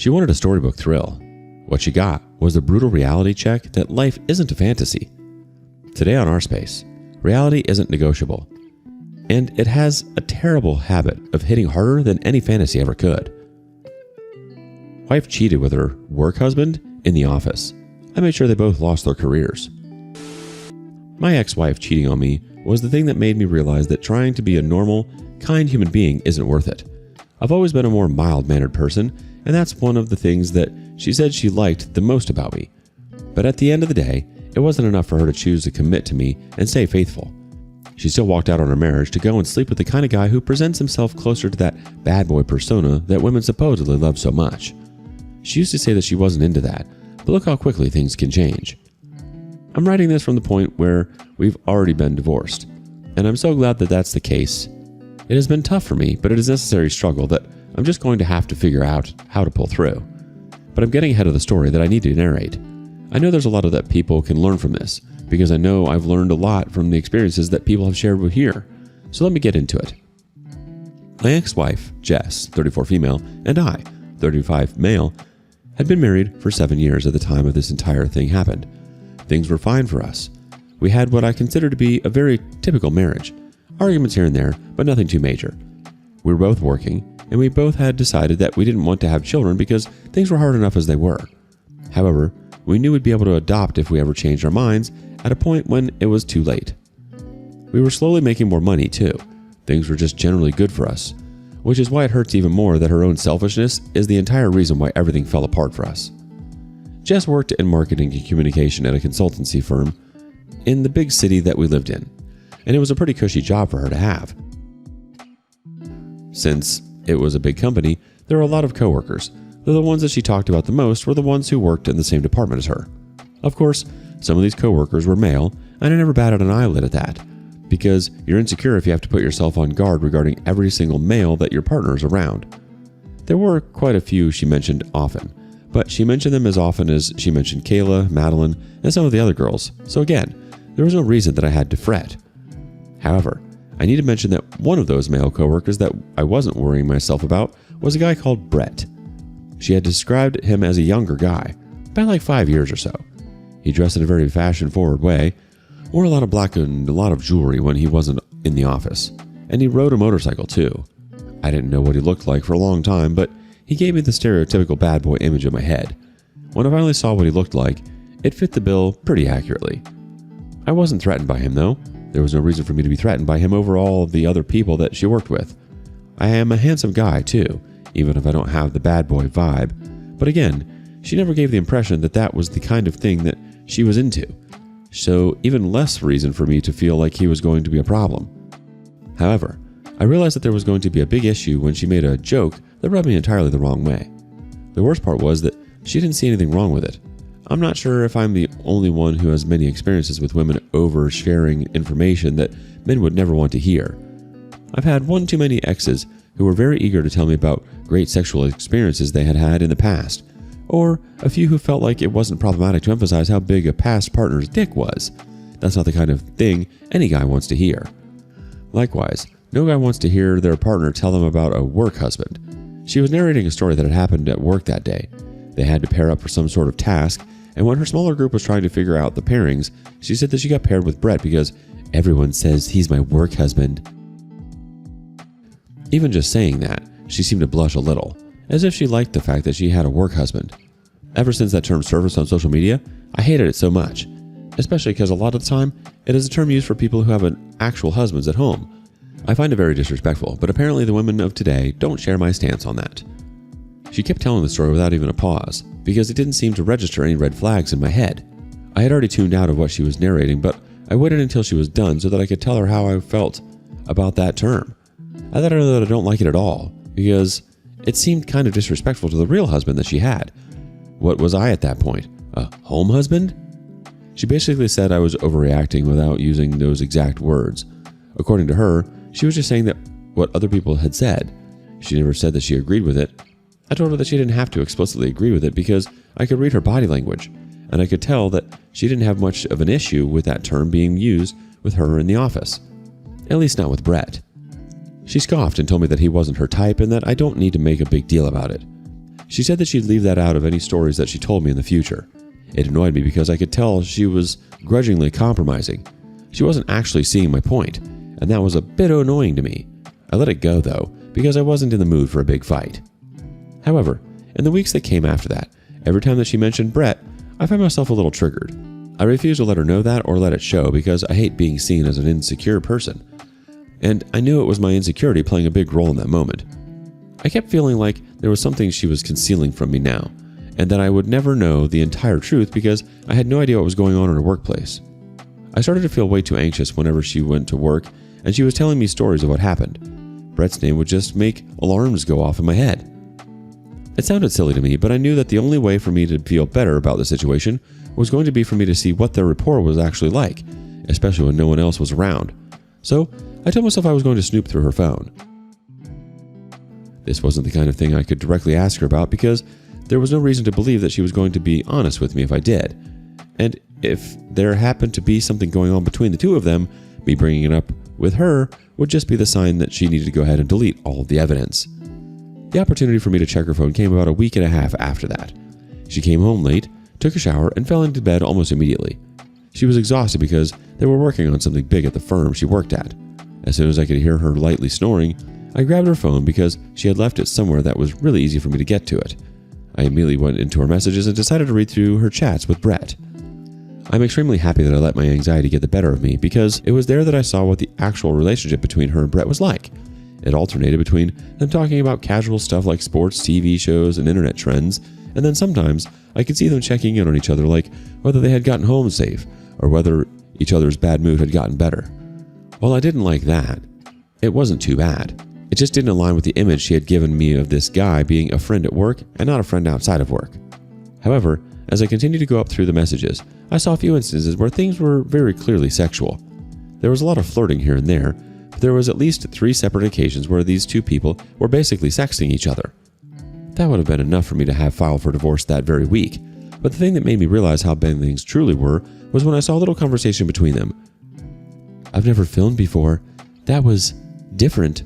She wanted a storybook thrill. What she got was the brutal reality check that life isn't a fantasy. Today on Our Space, reality isn't negotiable, and it has a terrible habit of hitting harder than any fantasy ever could. Wife cheated with her work husband in the office. I made sure they both lost their careers. My ex-wife cheating on me was the thing that made me realize that trying to be a normal, kind human being isn't worth it. I've always been a more mild-mannered person, and that's one of the things that she said she liked the most about me. But at the end of the day, it wasn't enough for her to choose to commit to me and stay faithful. She still walked out on her marriage to go and sleep with the kind of guy who presents himself closer to that bad boy persona that women supposedly love so much. She used to say that she wasn't into that, but look how quickly things can change. I'm writing this from the point where we've already been divorced, and I'm so glad that that's the case. It has been tough for me, but it is a necessary struggle that I'm just going to have to figure out how to pull through. But I'm getting ahead of the story that I need to narrate. I know there's a lot of that people can learn from this, because I know I've learned a lot from the experiences that people have shared with here. So let me get into it. My ex-wife, Jess, 34 female, and I, 35 male, had been married for 7 years at the time of this entire thing happened. Things were fine for us. We had what I consider to be a very typical marriage. Arguments here and there, but nothing too major. We were both working, and we both had decided that we didn't want to have children because things were hard enough as they were. However, we knew we'd be able to adopt if we ever changed our minds at a point when it was too late. We were slowly making more money too. Things were just generally good for us, which is why it hurts even more that her own selfishness is the entire reason why everything fell apart for us. Jess worked in marketing and communication at a consultancy firm in the big city that we lived in, and it was a pretty cushy job for her to have. Since it was a big company, there were a lot of coworkers, though the ones that she talked about the most were the ones who worked in the same department as her. Of course, some of these coworkers were male, and I never batted an eyelid at that, because you're insecure if you have to put yourself on guard regarding every single male that your partner is around. There were quite a few she mentioned often, but she mentioned them as often as she mentioned Kayla, Madeline, and some of the other girls, so again, there was no reason that I had to fret. However, I need to mention that one of those male coworkers that I wasn't worrying myself about was a guy called Brett. She had described him as a younger guy, about like 5 years or so. He dressed in a very fashion-forward way, wore a lot of black and a lot of jewelry when he wasn't in the office, and he rode a motorcycle too. I didn't know what he looked like for a long time, but he gave me the stereotypical bad boy image in my head. When I finally saw what he looked like, it fit the bill pretty accurately. I wasn't threatened by him though. There was no reason for me to be threatened by him over all of the other people that she worked with. I am a handsome guy too, even if I don't have the bad boy vibe. But again, she never gave the impression that that was the kind of thing that she was into. So even less reason for me to feel like he was going to be a problem. However, I realized that there was going to be a big issue when she made a joke that rubbed me entirely the wrong way. The worst part was that she didn't see anything wrong with it. I'm not sure if I'm the only one who has many experiences with women oversharing information that men would never want to hear. I've had one too many exes who were very eager to tell me about great sexual experiences they had had in the past, or a few who felt like it wasn't problematic to emphasize how big a past partner's dick was. That's not the kind of thing any guy wants to hear. Likewise, no guy wants to hear their partner tell them about a work husband. She was narrating a story that had happened at work that day. They had to pair up for some sort of task, and when her smaller group was trying to figure out the pairings, she said that she got paired with Brett because everyone says he's my work husband. Even just saying that, she seemed to blush a little, as if she liked the fact that she had a work husband. Ever since that term surfaced on social media, I hated it so much, especially because a lot of the time, it is a term used for people who have an actual husbands at home. I find it very disrespectful, but apparently the women of today don't share my stance on that. She kept telling the story without even a pause, because it didn't seem to register any red flags in my head. I had already tuned out of what she was narrating, but I waited until she was done so that I could tell her how I felt about that term. I let her know that I don't like it at all, because it seemed kind of disrespectful to the real husband that she had. What was I at that point? A home husband? She basically said I was overreacting without using those exact words. According to her, she was just saying that what other people had said. She never said that she agreed with it. I told her that she didn't have to explicitly agree with it because I could read her body language, and I could tell that she didn't have much of an issue with that term being used with her in the office. At least not with Brett. She scoffed and told me that he wasn't her type and that I don't need to make a big deal about it. She said that she'd leave that out of any stories that she told me in the future. It annoyed me because I could tell she was grudgingly compromising. She wasn't actually seeing my point, and that was a bit annoying to me. I let it go, though, because I wasn't in the mood for a big fight. However, in the weeks that came after that, every time that she mentioned Brett, I found myself a little triggered. I refused to let her know that or let it show because I hate being seen as an insecure person. And I knew it was my insecurity playing a big role in that moment. I kept feeling like there was something she was concealing from me now, and that I would never know the entire truth because I had no idea what was going on in her workplace. I started to feel way too anxious whenever she went to work and she was telling me stories of what happened. Brett's name would just make alarms go off in my head. It sounded silly to me, but I knew that the only way for me to feel better about the situation was going to be for me to see what their rapport was actually like, especially when no one else was around. So I told myself I was going to snoop through her phone. This wasn't the kind of thing I could directly ask her about because there was no reason to believe that she was going to be honest with me if I did. And if there happened to be something going on between the two of them, me bringing it up with her would just be the sign that she needed to go ahead and delete all of the evidence. The opportunity for me to check her phone came about a week and a half after that. She came home late, took a shower, and fell into bed almost immediately. She was exhausted because they were working on something big at the firm she worked at. As soon as I could hear her lightly snoring, I grabbed her phone because she had left it somewhere that was really easy for me to get to it. I immediately went into her messages and decided to read through her chats with Brett. I'm extremely happy that I let my anxiety get the better of me because it was there that I saw what the actual relationship between her and Brett was like. It alternated between them talking about casual stuff like sports, TV shows, and internet trends, and then sometimes I could see them checking in on each other like whether they had gotten home safe or whether each other's bad mood had gotten better. While I didn't like that, it wasn't too bad. It just didn't align with the image she had given me of this guy being a friend at work and not a friend outside of work. However, as I continued to go up through the messages, I saw a few instances where things were very clearly sexual. There was a lot of flirting here and there, but there was at least 3 separate occasions where these two people were basically sexting each other. That would have been enough for me to have filed for divorce that very week, but the thing that made me realize how bad things truly were was when I saw a little conversation between them. "I've never filmed before. That was different,"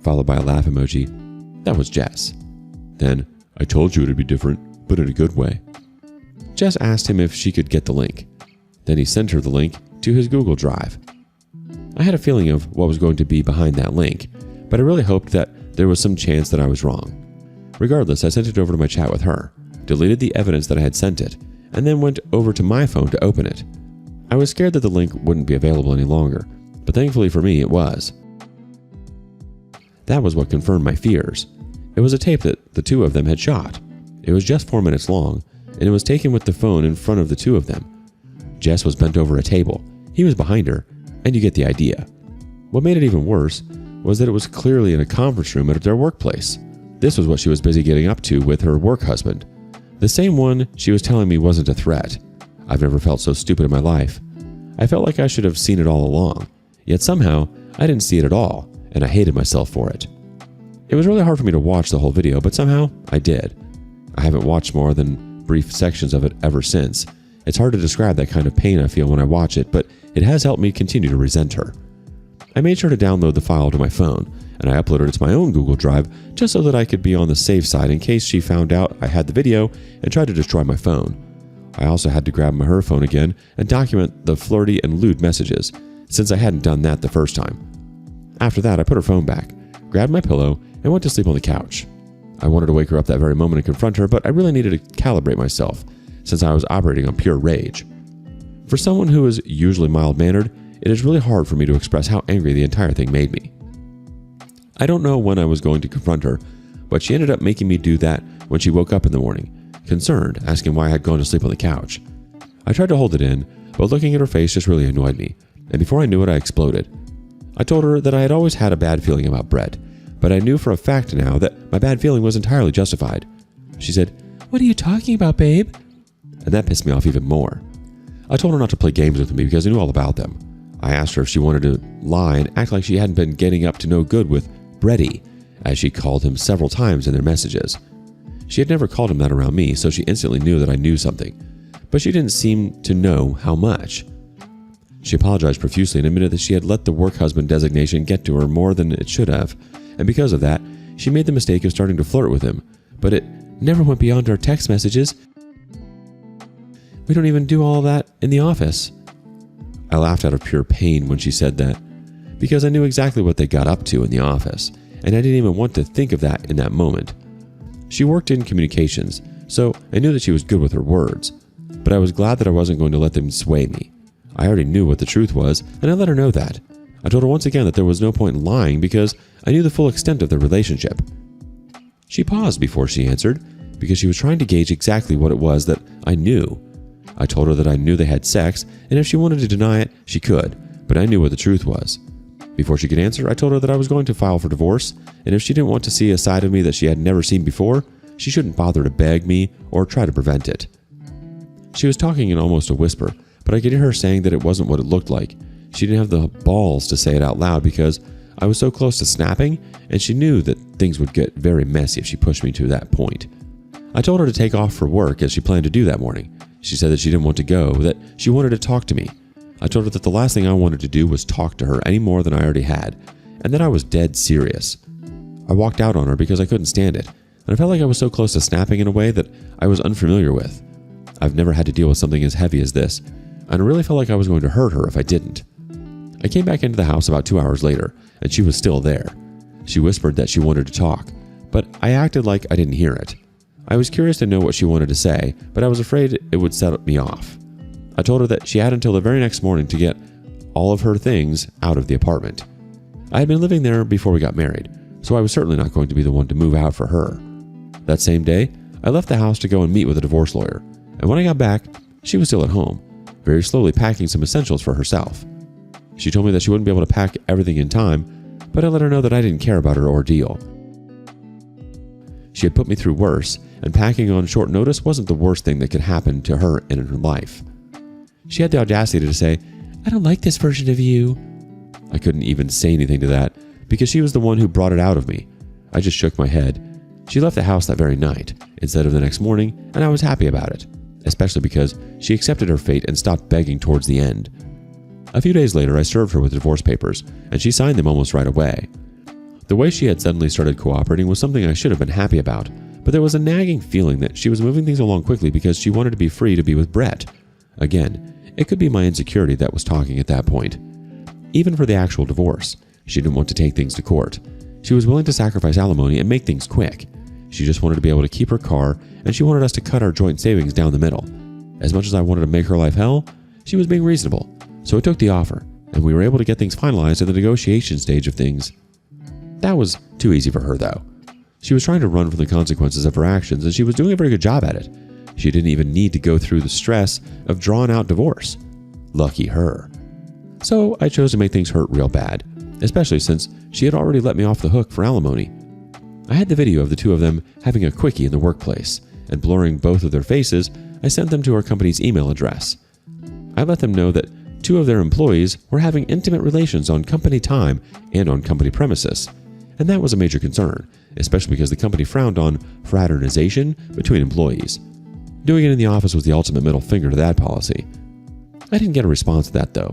followed by a laugh emoji. That was Jess. Then, "I told you it'd be different, but in a good way." Jess asked him if she could get the link. Then he sent her the link to his Google Drive. I had a feeling of what was going to be behind that link, but I really hoped that there was some chance that I was wrong. Regardless, I sent it over to my chat with her, deleted the evidence that I had sent it, and then went over to my phone to open it. I was scared that the link wouldn't be available any longer, but thankfully for me, it was. That was what confirmed my fears. It was a tape that the two of them had shot. It was just 4 minutes long, and it was taken with the phone in front of the two of them. Jess was bent over a table. He was behind her, and you get the idea. What made it even worse was that it was clearly in a conference room at their workplace. This was what she was busy getting up to with her work husband. The same one she was telling me wasn't a threat. I've never felt so stupid in my life. I felt like I should have seen it all along, yet somehow I didn't see it at all, and I hated myself for it. It was really hard for me to watch the whole video, but somehow I did. I haven't watched more than brief sections of it ever since. It's hard to describe that kind of pain I feel when I watch it, but it has helped me continue to resent her. I made sure to download the file to my phone, and I uploaded it to my own Google Drive just so that I could be on the safe side in case she found out I had the video and tried to destroy my phone. I also had to grab her phone again and document the flirty and lewd messages, since I hadn't done that the first time. After that, I put her phone back, grabbed my pillow, and went to sleep on the couch. I wanted to wake her up that very moment and confront her, but I really needed to calibrate myself, since I was operating on pure rage. For someone who is usually mild-mannered, it is really hard for me to express how angry the entire thing made me. I don't know when I was going to confront her, but she ended up making me do that when she woke up in the morning, concerned, asking why I had gone to sleep on the couch. I tried to hold it in, but looking at her face just really annoyed me, and before I knew it, I exploded. I told her that I had always had a bad feeling about Brett, but I knew for a fact now that my bad feeling was entirely justified. She said, "What are you talking about, babe?" And that pissed me off even more. I told her not to play games with me because I knew all about them. I asked her if she wanted to lie and act like she hadn't been getting up to no good with Bretty, as she called him several times in their messages. She had never called him that around me, so she instantly knew that I knew something, but she didn't seem to know how much. She apologized profusely and admitted that she had let the work husband designation get to her more than it should have, and because of that, she made the mistake of starting to flirt with him, but it never went beyond our text messages. We don't even do all that in the office." I laughed out of pure pain when she said that, because I knew exactly what they got up to in the office, and I didn't even want to think of that in that moment. She worked in communications, so I knew that she was good with her words, but I was glad that I wasn't going to let them sway me. I already knew what the truth was, and I let her know that. I told her once again that there was no point in lying because I knew the full extent of the relationship. She paused before she answered, because she was trying to gauge exactly what it was that I knew. I told her that I knew they had sex, and if she wanted to deny it, she could, but I knew what the truth was. Before she could answer, I told her that I was going to file for divorce, and if she didn't want to see a side of me that she had never seen before, she shouldn't bother to beg me or try to prevent it. She was talking in almost a whisper, but I could hear her saying that it wasn't what it looked like. She didn't have the balls to say it out loud because I was so close to snapping, and she knew that things would get very messy if she pushed me to that point. I told her to take off for work as she planned to do that morning. She said that she didn't want to go, that she wanted to talk to me. I told her that the last thing I wanted to do was talk to her any more than I already had, and that I was dead serious. I walked out on her because I couldn't stand it, and I felt like I was so close to snapping in a way that I was unfamiliar with. I've never had to deal with something as heavy as this, and I really felt like I was going to hurt her if I didn't. I came back into the house about 2 hours later, and she was still there. She whispered that she wanted to talk, but I acted like I didn't hear it. I was curious to know what she wanted to say, but I was afraid it would set me off. I told her that she had until the very next morning to get all of her things out of the apartment. I had been living there before we got married, so I was certainly not going to be the one to move out for her. That same day, I left the house to go and meet with a divorce lawyer, and when I got back, she was still at home, very slowly packing some essentials for herself. She told me that she wouldn't be able to pack everything in time, but I let her know that I didn't care about her ordeal. She had put me through worse, and packing on short notice wasn't the worst thing that could happen to her and in her life. She had the audacity to say, "I don't like this version of you." I couldn't even say anything to that, because she was the one who brought it out of me. I just shook my head. She left the house that very night, instead of the next morning, and I was happy about it, especially because she accepted her fate and stopped begging towards the end. A few days later, I served her with divorce papers, and she signed them almost right away. The way she had suddenly started cooperating was something I should have been happy about, but there was a nagging feeling that she was moving things along quickly because she wanted to be free to be with Brett. Again, it could be my insecurity that was talking at that point. Even for the actual divorce, she didn't want to take things to court. She was willing to sacrifice alimony and make things quick. She just wanted to be able to keep her car, and she wanted us to cut our joint savings down the middle. As much as I wanted to make her life hell, she was being reasonable, so I took the offer, and we were able to get things finalized at the negotiation stage of things. That was too easy for her, though. She was trying to run from the consequences of her actions, and she was doing a very good job at it. She didn't even need to go through the stress of drawn-out divorce. Lucky her. So I chose to make things hurt real bad, especially since she had already let me off the hook for alimony. I had the video of the two of them having a quickie in the workplace, and blurring both of their faces, I sent them to our company's email address. I let them know that 2 of their employees were having intimate relations on company time and on company premises, and that was a major concern, especially because the company frowned on fraternization between employees. Doing it in the office was the ultimate middle finger to that policy. I didn't get a response to that, though,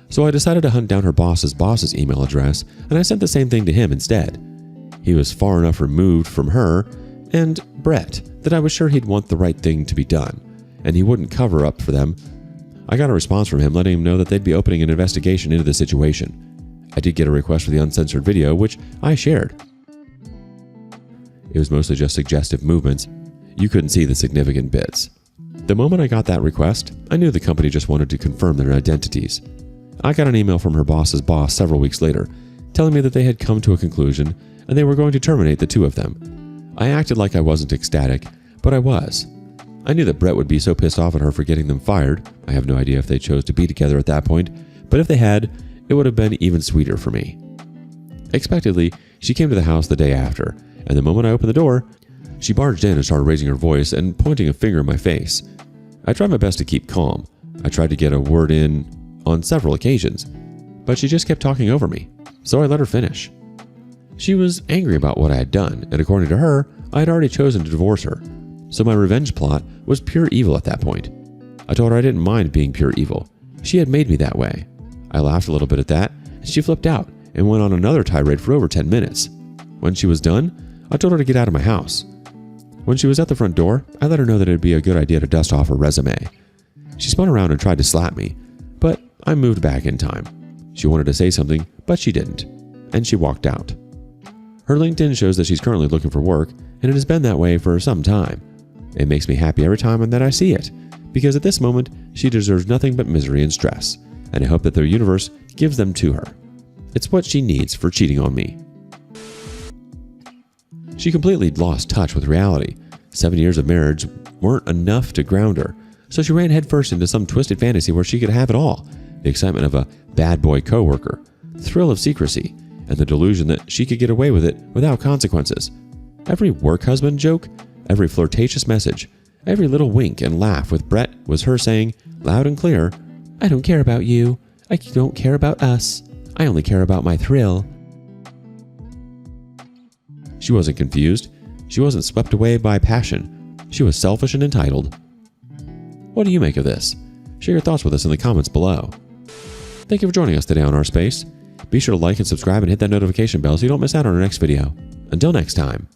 so I decided to hunt down her boss's email address, and I sent the same thing to him instead. He was far enough removed from her and Brett that I was sure he'd want the right thing to be done, and he wouldn't cover up for them. I got a response from him letting him know that they'd be opening an investigation into the situation. I did get a request for the uncensored video, which I shared. It was mostly just suggestive movements. You couldn't see the significant bits. The moment I got that request, I knew the company just wanted to confirm their identities. I got an email from her boss's boss several weeks later, telling me that they had come to a conclusion and they were going to terminate the 2 of them. I acted like I wasn't ecstatic, but I was. I knew that Brett would be so pissed off at her for getting them fired. I have no idea if they chose to be together at that point, but if they had, it would have been even sweeter for me. Expectedly, she came to the house the day after, and the moment I opened the door, she barged in and started raising her voice and pointing a finger in my face. I tried my best to keep calm. I tried to get a word in on several occasions, but she just kept talking over me, so I let her finish. She was angry about what I had done, and according to her, I had already chosen to divorce her, so my revenge plot was pure evil at that point. I told her I didn't mind being pure evil. She had made me that way. I laughed a little bit at that, and she flipped out and went on another tirade for over 10 minutes. When she was done, I told her to get out of my house. When she was at the front door, I let her know that it'd be a good idea to dust off her resume. She spun around and tried to slap me, but I moved back in time. She wanted to say something, but she didn't, and she walked out. Her LinkedIn shows that she's currently looking for work, and it has been that way for some time. It makes me happy every time that I see it, because at this moment, she deserves nothing but misery and stress, and I hope that their universe gives them to her. It's what she needs for cheating on me. She completely lost touch with reality. 7 years of marriage weren't enough to ground her, so she ran headfirst into some twisted fantasy where she could have it all: the excitement of a bad boy coworker, the thrill of secrecy, and the delusion that she could get away with it without consequences. Every work husband joke, every flirtatious message, every little wink and laugh with Brett was her saying, loud and clear, "I don't care about you. I don't care about us. I only care about my thrill." She wasn't confused. She wasn't swept away by passion. She was selfish and entitled. What do you make of this? Share your thoughts with us in the comments below. Thank you for joining us today on Our Space. Be sure to like and subscribe and hit that notification bell so you don't miss out on our next video. Until next time.